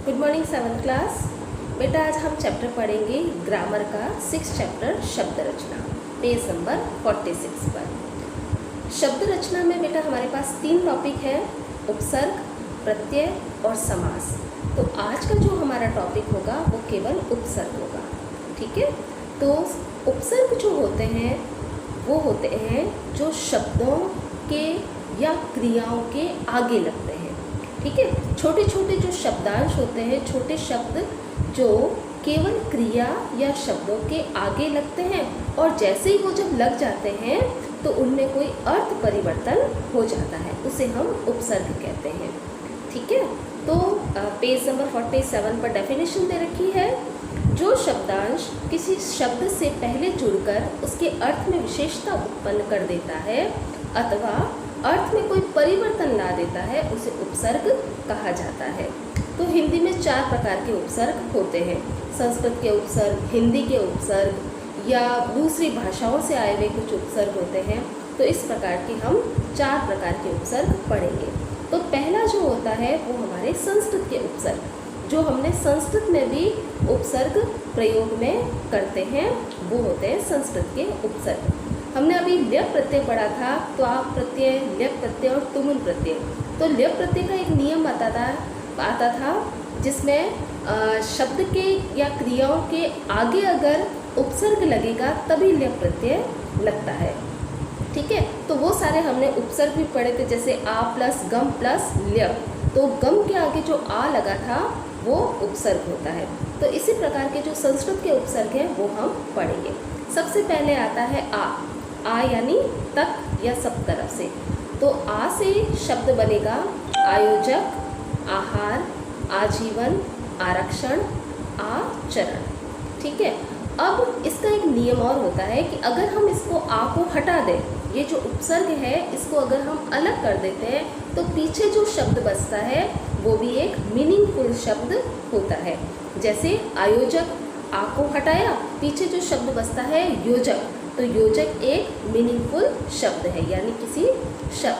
Good morning 7th class. बेटा आज हम चैप्टर पढ़ेंगे ग्रामर का 6 चैप्टर शब्द रचना, पेज नंबर 46 पर। शब्द रचना में बेटा हमारे पास 3 टॉपिक है, उपसर्ग, प्रत्यय और समास। तो आज का जो हमारा टॉपिक होगा वो केवल उपसर्ग होगा, ठीक है। तो उपसर्ग जो होते हैं वो होते हैं जो शब्दों के या क्रियाओं के आगे लगते हैं, ठीक है। छोटे छोटे जो शब्दांश होते हैं, छोटे शब्द जो केवल क्रिया या शब्दों के आगे लगते हैं और जैसे ही वो जब लग जाते हैं तो उनमें कोई अर्थ परिवर्तन हो जाता है, उसे हम उपसर्ग कहते हैं, ठीक है। तो पेज नंबर 47 पर डेफिनेशन दे रखी है। जो शब्दांश किसी शब्द से पहले जुड़कर उसके अर्थ में विशेषता उत्पन्न कर देता है अथवा अर्थ में कोई परिवर्तन ला देता है उसे उपसर्ग कहा जाता है। तो हिंदी में 4 प्रकार के उपसर्ग होते हैं, संस्कृत के उपसर्ग, हिंदी के उपसर्ग या दूसरी भाषाओं से आए हुए कुछ उपसर्ग होते हैं। तो इस प्रकार के हम 4 प्रकार के उपसर्ग पढ़ेंगे। तो पहला जो होता है वो हमारे संस्कृत के उपसर्ग, जो हमने संस्कृत में भी उपसर्ग प्रयोग में करते हैं, वो होते हैं संस्कृत के उपसर्ग। हमने अभी ल्यप प्रत्यय पढ़ा था, त्वाक प्रत्यय, ल्यप प्रत्यय और तुमुल प्रत्यय। तो ल्यप प्रत्यय का एक नियम आता था जिसमें शब्द के या क्रियाओं के आगे अगर उपसर्ग लगेगा तभी ल्यप प्रत्यय लगता है, ठीक है। तो वो सारे हमने उपसर्ग भी पढ़े थे, जैसे आ प्लस गम प्लस ल्यप। तो गम के आगे जो आ लगा था वो उपसर्ग होता है। तो इसी प्रकार के जो संस्कृत के उपसर्ग हैं वो हम पढ़ेंगे। सबसे पहले आता है आ यानी तक या सब तरफ से। तो आ से शब्द बनेगा आयोजक, आहार, आजीवन, आरक्षण, आचरण, ठीक है। अब इसका एक नियम और होता है कि अगर हम इसको आ को हटा दें, ये जो उपसर्ग है इसको अगर हम अलग कर देते हैं तो पीछे जो शब्द बचता है वो भी एक मीनिंगफुल शब्द होता है। जैसे आयोजक, आ को हटाया, पीछे जो शब्द बचता है योजक, तो योजक एक मीनिंगफुल शब्द है, यानी किसी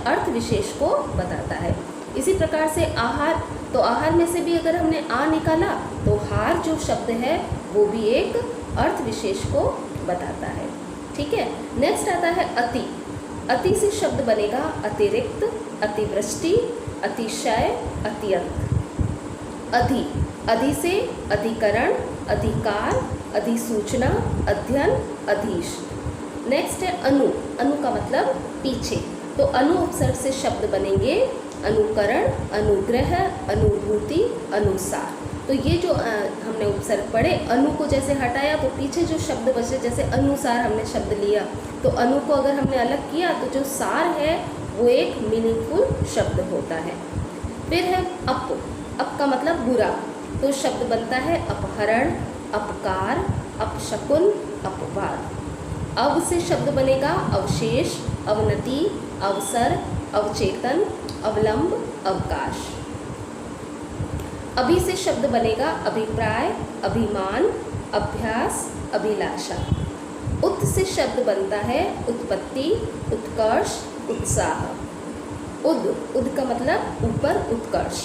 अर्थ विशेष को बताता है। इसी प्रकार से आहार, तो आहार में से भी अगर हमने आ निकाला तो हार जो शब्द है वो भी एक अर्थ विशेष को बताता है, ठीक है। नेक्स्ट आता है अति। अति से शब्द बनेगा अतिरिक्त, अतिवृष्टि, अतिशय, अत्यंत। अधि से अधिकरण, अधिकार, अधिसूचना, अध्ययन, अधीश। नेक्स्ट है अनु। अनु का मतलब पीछे। तो अनु उपसर्ग से शब्द बनेंगे अनुकरण, अनुग्रह, अनुभूति, अनुसार। तो ये जो हमने उपसर्ग पढ़े, अनु को जैसे हटाया तो पीछे जो शब्द बचे, जैसे अनुसार हमने शब्द लिया तो अनु को अगर हमने अलग किया तो जो सार है वो एक मीनिंगफुल शब्द होता है। फिर है अप। अप का मतलब बुरा। तो शब्द बनता है अपहरण, अपकार, अपशकुन, अपवाद। अव से शब्द बनेगा अवशेष, अवनति, अवसर, अवचेतन, अवलंब, अवकाश। अभि से शब्द बनेगा अभिप्राय, अभिमान, अभ्यास, अभिलाषा। उत से शब्द बनता है उत्पत्ति, उत्कर्ष, उत्साह। उद का मतलब ऊपर, उत्कर्ष।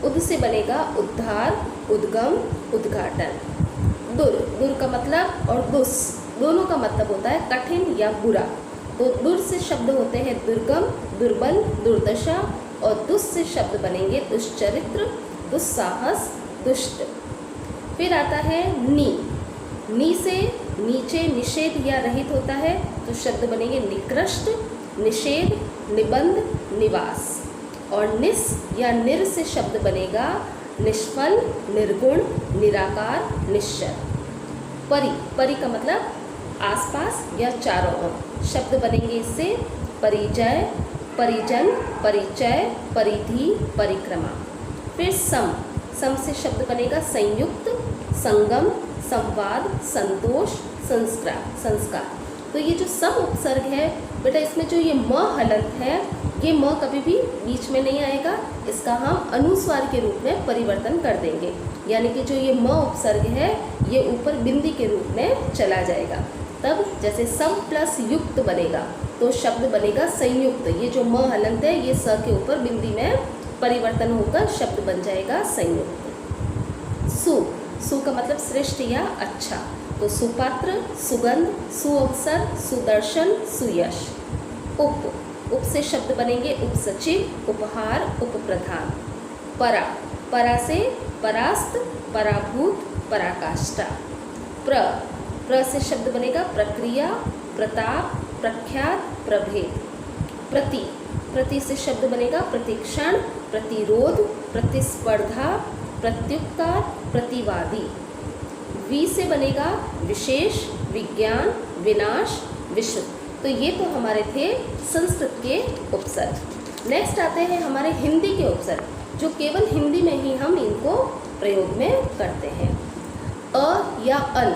उद से बनेगा उद्धार, उद्गम, उद्घाटन। दुर का मतलब और दुस दोनों का मतलब होता है कठिन या बुरा। तो दुर से शब्द होते हैं दुर्गम, दुर्बल, दुर्दशा, और दुस से शब्द बनेंगे दुष्चरित्र, दुस्साहस, दुष्ट। फिर आता है नी से नीचे, निषेध या रहित होता है, तो शब्द बनेंगे निकृष्ट, निषेध, निबंध, निवास। और निस या निर से शब्द बनेगा निष्फल, निर्गुण, निराकार, निश्चर। परि का मतलब आसपास या चारों ओर। शब्द बनेंगे इससे परिजय, परिजन, परिचय, परिधि, परिक्रमा। फिर सम से शब्द बनेगा संयुक्त, संगम, संवाद, संतोष, संस्कार। तो ये जो सम उपसर्ग है बेटा, इसमें जो ये म हलंत है, ये म कभी भी बीच में नहीं आएगा, इसका हम अनुस्वार के रूप में परिवर्तन कर देंगे, यानी कि जो ये म उपसर्ग है ये ऊपर बिंदी के रूप में चला जाएगा। तब जैसे सम प्लस युक्त बनेगा तो शब्द बनेगा संयुक्त। ये जो म हलंत है ये स के ऊपर बिंदी में परिवर्तन होकर शब्द बन जाएगा संयुक्त। सु का मतलब श्रेष्ठ या अच्छा, तो सुपात्र, सुगंध, सुअवसर, सुदर्शन, सुयश। उप से शब्द बनेंगे उपसचिव, उपहार, उपप्रधान। परा से परास्त, पराभूत, पराकाष्ठा। प्र से शब्द बनेगा प्रक्रिया, प्रताप, प्रख्यात, प्रभेद। प्रति से शब्द बनेगा प्रतिक्षण, प्रतिरोध, प्रतिस्पर्धा, प्रत्युत्तर, प्रतिवादी। वी से बनेगा विशेष, विज्ञान, विनाश, विश्व। तो ये तो हमारे थे संस्कृत के उपसर्ग। नेक्स्ट आते हैं हमारे हिंदी के उपसर्ग, जो केवल हिंदी में ही हम इनको प्रयोग में करते हैं। अ या अन,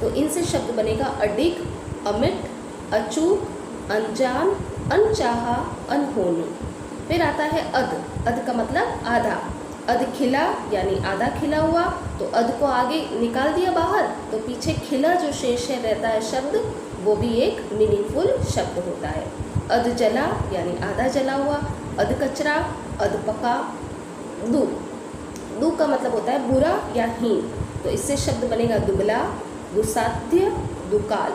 तो इनसे शब्द बनेगा अडिग, अमिट, अचूक, अनजान, अनचाहा, अनहोनी। फिर आता है अध का मतलब आधा। अध खिला यानी आधा खिला हुआ, तो अध को आगे निकाल दिया बाहर, तो पीछे खिला जो शेष है रहता है शब्द, वो भी एक मीनिंगफुल शब्द होता है। अध जला यानी आधा जला हुआ, अध कचरा, अध पका। दू का मतलब होता है बुरा या हीन, तो इससे शब्द बनेगा दुबला, दुसाध्य, दुकाल।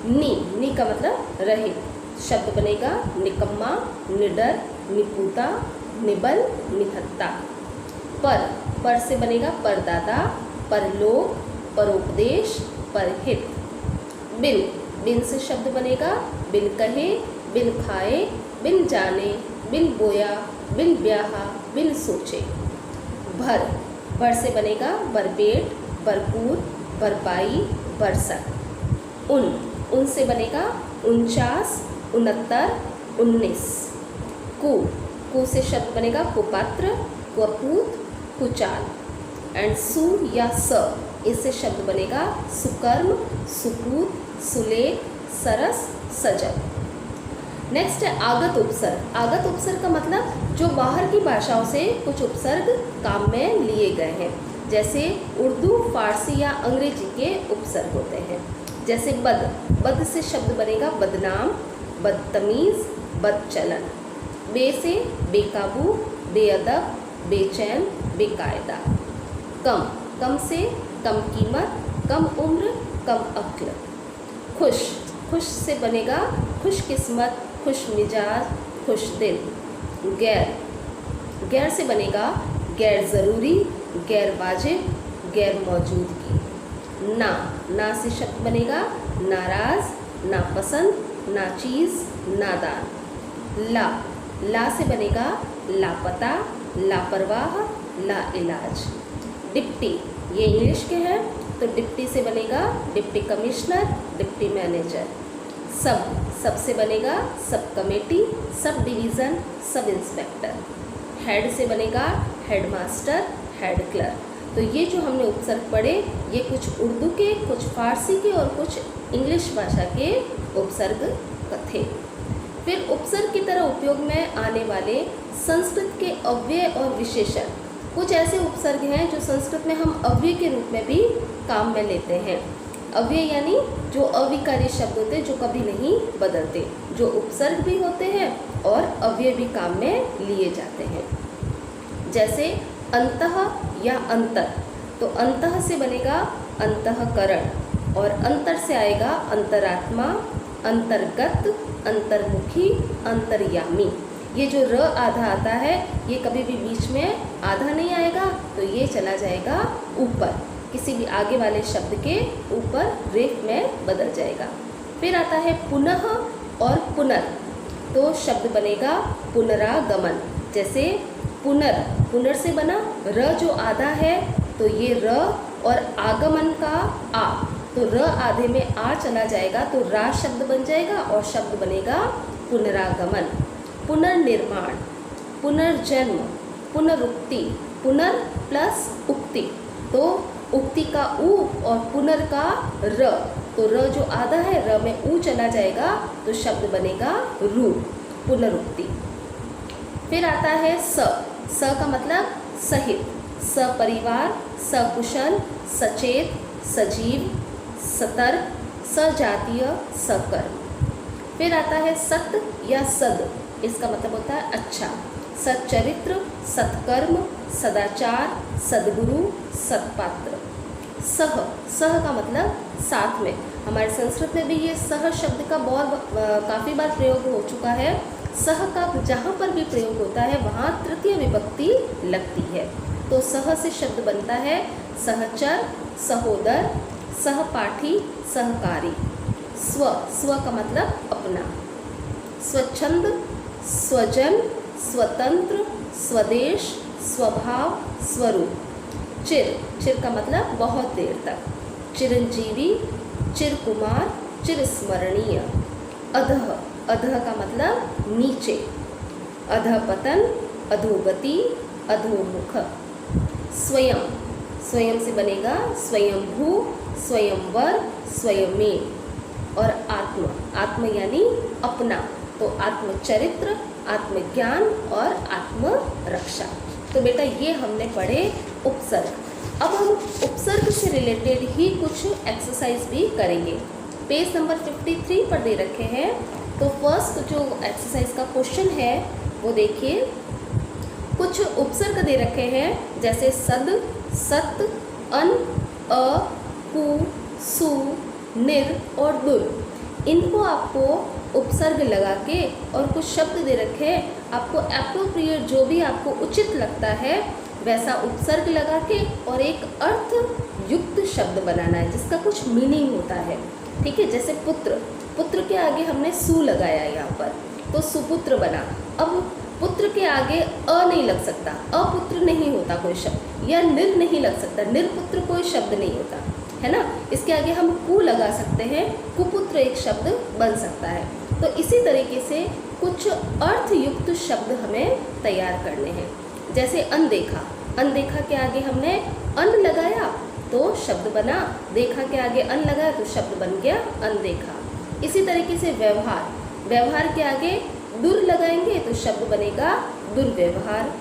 नी का मतलब रहित, शब्द बनेगा निकम्मा, निडर, निपुता, निबल, निहत्ता। पर से बनेगा परदादा, परलोक, परोपदेश, परहित। बिन से शब्द बनेगा बिन कहे, बिन खाए, बिन जाने, बिन बोया, बिन ब्याहा, बिन सोचे। भर से बनेगा भरपेट, भरपूर, भरपाई, बरसक। उन से बनेगा 49, 69, 19। कु से शब्द बनेगा कुपात्र, कुपूत, कुचाल। एंड सु या स, इससे शब्द बनेगा सुकर्म, सुपूत, सुलेख, सरस, सजग। नेक्स्ट है आगत उपसर्ग। आगत उपसर्ग का मतलब जो बाहर की भाषाओं से कुछ उपसर्ग काम में लिए गए हैं, जैसे उर्दू, फारसी या अंग्रेजी के उपसर्ग होते हैं। जैसे बद से शब्द बनेगा बदनाम, बदतमीज, बदचलन। बे से बेकाबू, बेअदब, बेचैन, बेकायदा। कम से कम कीमत, कम उम्र, कम अक्ल। खुश से बनेगा खुशकिस्मत, खुश मिजाज, खुश दिल। गैर से बनेगा गैर ज़रूरी, गैर वाजिब, गैर मौजूदगी। ना से शब्द बनेगा नाराज़, नापसंद, नाचीज़, नादान। ला से बनेगा लापता, लापरवाह, लाइलाज। डिप्टी, ये इंग्लिश के हैं, तो डिप्टी से बनेगा डिप्टी कमिश्नर, डिप्टी मैनेजर। सब से बनेगा sub committee, sub division, sub inspector. Head से बनेगा हेड मास्टर, हेड क्लर्क। तो ये जो हमने उपसर्ग पढ़े, ये कुछ उर्दू के, कुछ फारसी के और कुछ इंग्लिश भाषा के उपसर्ग थे। फिर उपसर्ग की तरह उपयोग में आने वाले संस्कृत के अव्यय और विशेषण। कुछ ऐसे उपसर्ग हैं जो संस्कृत में हम अव्यय के रूप में भी काम में लेते हैं। अव्यय यानी जो अविकारी शब्द होते हैं, जो कभी नहीं बदलते, जो उपसर्ग भी होते हैं और अव्यय भी काम में लिए जाते हैं। जैसे अंतः या अंतर, तो अंतः से बनेगा अंतःकरण और अंतर से आएगा अंतरात्मा, अंतर्गत, अंतर्मुखी, अंतर्यामी। ये जो र आधा आता है, ये कभी भी बीच में आधा नहीं आएगा, तो ये चला जाएगा ऊपर, किसी भी आगे वाले शब्द के ऊपर रेफ में बदल जाएगा। फिर आता है पुनः और पुनर, तो शब्द बनेगा पुनरागमन। जैसे पुनर से बना र जो आधा है, तो ये र और आगमन का आ, तो र आधे में आ चला जाएगा, तो रा शब्द बन जाएगा और शब्द बनेगा पुनरागमन। पुनर्निर्माण, पुनर्जन्म, पुनरुक्ति, पुनर प्लस उक्ति, तो उक्ति का उ और पुनर का र, तो र जो आधा है र में उ चला जाएगा, तो शब्द बनेगा रू, पुनरुक्ति। फिर आता है स का मतलब सहित, सपरिवार, सकुशल, सचेत, सजीव, सतर्क, सजातीय, सकर्म। फिर आता है सत या सद, इसका मतलब होता है अच्छा। सच्चरित्र, सत्कर्म, सदाचार, सद्गुरु, सत्पात्र। सह, सह का मतलब साथ में। हमारे संस्कृत में भी ये सह शब्द का बहुत काफ़ी बार प्रयोग हो चुका है। सह का जहाँ पर भी प्रयोग होता है वहाँ तृतीय विभक्ति लगती है। तो सह से शब्द बनता है सहचर, सहोदर, सहपाठी, सहकारी। स्व, स्व का मतलब अपना। स्वच्छंद, स्वजन, स्वतंत्र, स्वदेश, स्वभाव, स्वरूप। चिर, चिर का मतलब बहुत देर तक। चिरंजीवी, चिरकुमार, चिरस्मरणीय। अधः, अधः का मतलब नीचे। अधपतन, अधोगति, अधोमुख। स्वयं, स्वयं से बनेगा स्वयंभू, स्वयंवर, स्वयमेव। और आत्म, आत्म यानी अपना। तो आत्मचरित्र, आत्मज्ञान और आत्मरक्षा। तो बेटा ये हमने पढ़े उपसर्ग। अब हम उपसर्ग से रिलेटेड ही कुछ एक्सरसाइज भी करेंगे। पेज नंबर 53 पर दे रखे हैं। तो फर्स्ट जो एक्सरसाइज का क्वेश्चन है वो देखिए। कुछ उपसर्ग दे रखे हैं जैसे सद, सत, अन, अ, कु, सु, निर और दुर। इनको आपको उपसर्ग लगा के और कुछ शब्द दे रखे हैं, आपको एप्रोप्रिएट जो भी आपको उचित लगता है वैसा उपसर्ग लगा के और एक अर्थ युक्त शब्द बनाना है जिसका कुछ मीनिंग होता है। ठीक है, जैसे पुत्र, पुत्र के आगे हमने सु लगाया यहाँ पर, तो सुपुत्र बना। अब पुत्र के आगे अ नहीं लग सकता, अपुत्र नहीं होता कोई शब्द, या निर नहीं लग सकता, निर्पुत्र कोई शब्द नहीं होता, है ना। इसके आगे हम कु लगा सकते हैं, कुपुत्र एक शब्द बन सकता है। तो इसी तरीके से कुछ अर्थयुक्त शब्द हमें तैयार करने हैं। जैसे अनदेखा, अनदेखा के आगे हमने अन लगाया तो शब्द बना, देखा के आगे अन लगाया तो शब्द बन गया अनदेखा। इसी तरीके से व्यवहार, व्यवहार के आगे दुर लगाएंगे तो शब्द बनेगा दुर्व्यवहार।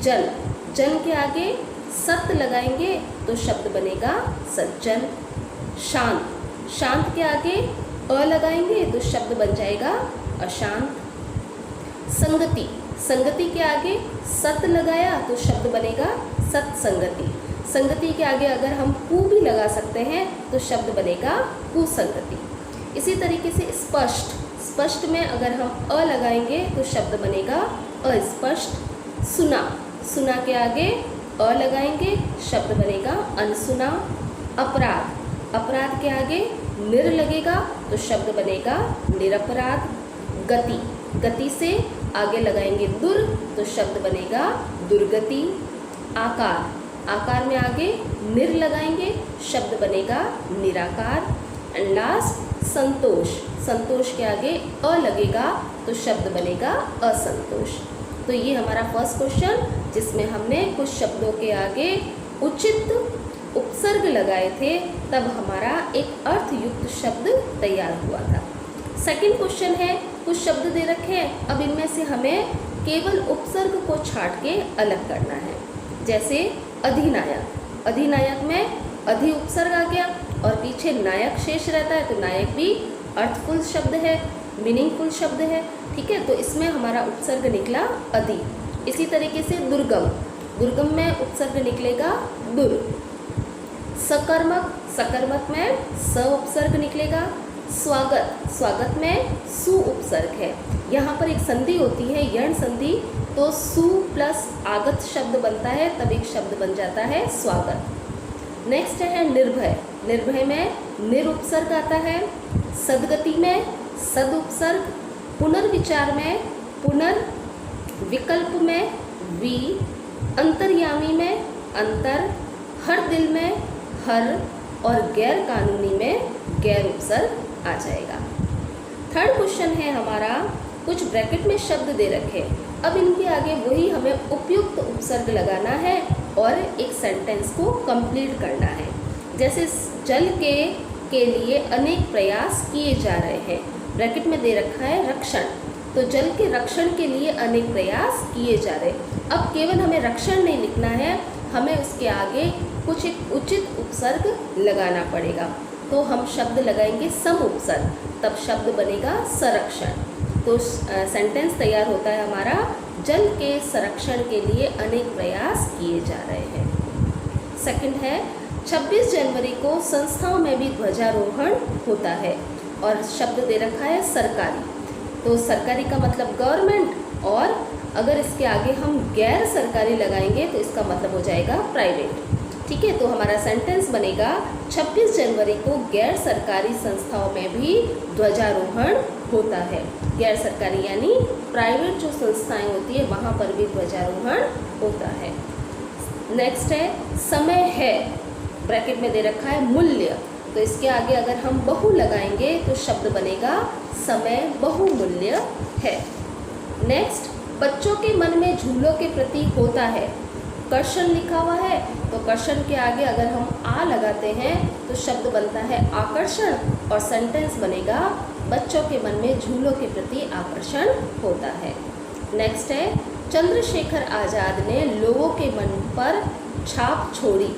जन, जन के आगे सत लगाएंगे तो शब्द बनेगा सज्जन। शांत, शांत के आगे अ लगाएंगे तो शब्द बन जाएगा अशांत। संगति, संगति के आगे सत लगाया तो शब्द बनेगा सत्संगति। संगति के आगे अगर हम कु भी लगा सकते हैं तो शब्द बनेगा कुसंगति। इसी तरीके से स्पष्ट, स्पष्ट में अगर हम अ लगाएंगे तो शब्द बनेगा अस्पष्ट। सुना, सुना के आगे अ लगाएंगे शब्द बनेगा अनसुना। अपराध, अपराध के आगे निर लगेगा तो शब्द बनेगा निरपराध। गति, गति से आगे लगाएंगे दुर तो शब्द बनेगा दुर्गति। आकार, आकार में आगे निर लगाएंगे शब्द बनेगा निराकार। एंड लास्ट संतोष, संतोष के आगे अ लगेगा तो शब्द बनेगा असंतोष। तो ये हमारा फर्स्ट क्वेश्चन जिसमें हमने कुछ शब्दों के आगे उचित उपसर्ग लगाए थे, तब हमारा एक अर्थयुक्त शब्द तैयार हुआ था। सेकंड क्वेश्चन है, कुछ शब्द दे रखे हैं, अब इनमें से हमें केवल उपसर्ग को छाट के अलग करना है। जैसे अधिनायक, अधिनायक में अधि उपसर्ग आ गया और पीछे नायक शेष रहता है तो नायक भी अर्थफुल शब्द है, मीनिंगफुल शब्द है। ठीक है, तो इसमें हमारा उपसर्ग निकला अधि। इसी तरीके से दुर्गम, दुर्गम में उपसर्ग निकलेगा दुर। सकर्मक, सकर्मक में स उपसर्ग निकलेगा। स्वागत, स्वागत में सु उपसर्ग है। यहाँ पर एक संधि होती है यण संधि, तो सु प्लस आगत शब्द बनता है तब एक शब्द बन जाता है स्वागत। नेक्स्ट है निर्भय, निर्भय में निर उपसर्ग आता है। सदगति में सद उपसर्ग। पुनर्विचार में पुनर, विकल्प में वि, अंतर्यामी में अंतर, हर दिल में हर और गैर कानूनी में गैर उपसर्ग आ जाएगा। थर्ड क्वेश्चन है हमारा, कुछ ब्रैकेट में शब्द दे रखे, अब इनके आगे वही हमें उपयुक्त उपसर्ग लगाना है और एक सेंटेंस को कंप्लीट करना है। जैसे जल के लिए अनेक प्रयास किए जा रहे हैं, ब्रैकेट में दे रखा है रक्षण, तो जल के रक्षण के लिए अनेक प्रयास किए जा रहे हैं। अब केवल हमें रक्षण नहीं लिखना है, हमें उसके आगे कुछ एक उचित उपसर्ग लगाना पड़ेगा। तो हम शब्द लगाएंगे सम उपसर्ग, तब शब्द बनेगा संरक्षण। तो सेंटेंस तैयार होता है हमारा, जल के संरक्षण के लिए अनेक प्रयास किए जा रहे हैं। सेकंड है 26 जनवरी को संस्थाओं में भी ध्वजारोहण होता है और शब्द दे रखा है सरकारी। तो सरकारी का मतलब गवर्नमेंट, और अगर इसके आगे हम गैर सरकारी लगाएंगे तो इसका मतलब हो जाएगा प्राइवेट। ठीक है, तो हमारा सेंटेंस बनेगा 26 जनवरी को गैर सरकारी संस्थाओं में भी ध्वजारोहण होता है। गैर सरकारी यानी प्राइवेट जो संस्थाएं होती है वहाँ पर भी ध्वजारोहण होता है। नेक्स्ट है समय है, ब्रैकेट में दे रखा है मूल्य, तो इसके आगे अगर हम बहु लगाएंगे तो शब्द बनेगा समय बहुमूल्य है। नेक्स्ट, बच्चों के मन में झूलों के प्रति होता है, कर्षण लिखा हुआ है, तो कर्षण के आगे अगर हम आ लगाते हैं तो शब्द बनता है आकर्षण और सेंटेंस बनेगा बच्चों के मन में झूलों के प्रति आकर्षण होता है। नेक्स्ट है चंद्रशेखर आज़ाद ने लोगों के मन पर छाप छोड़ी,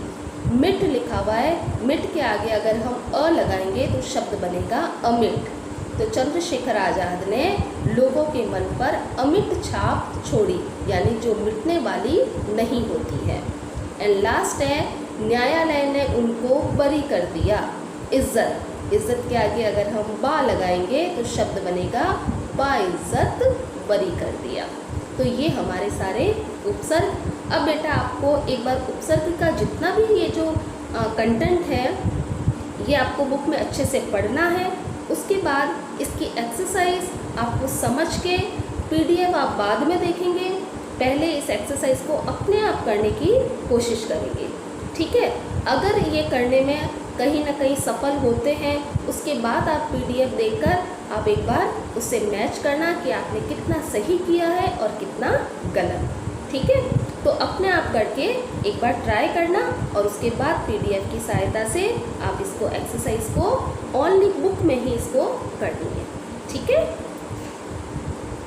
मिट लिखा हुआ है, मिट के आगे अगर हम अ लगाएंगे तो शब्द बनेगा अमिट। तो चंद्रशेखर आज़ाद ने लोगों के मन पर अमिट छाप छोड़ी, यानी जो मिटने वाली नहीं होती है। एंड लास्ट है न्यायालय ने उनको बरी कर दिया, इज्जत, इज्जत के आगे अगर हम बा लगाएंगे तो शब्द बनेगा बाइज्जत बरी कर दिया। तो ये हमारे सारे उपसर्ग। अब बेटा आपको एक बार उपसर्ग का जितना भी ये जो कंटेंट है ये आपको बुक में अच्छे से पढ़ना है। उसके बाद इसकी एक्सरसाइज आपको समझ के पीडीएफ आप बाद में देखेंगे, पहले इस एक्सरसाइज को अपने आप करने की कोशिश करेंगे। ठीक है, अगर ये करने में कहीं ना कहीं सफल होते हैं उसके बाद आप पीडीएफ देखकर आप एक बार उससे मैच करना कि आपने कितना सही किया है और कितना गलत। ठीक है, तो अपने आप करके एक बार ट्राई करना और उसके बाद पीडीएफ की सहायता से आप इसको एक्सरसाइज को ओनली बुक में ही इसको करनी है। ठीक है।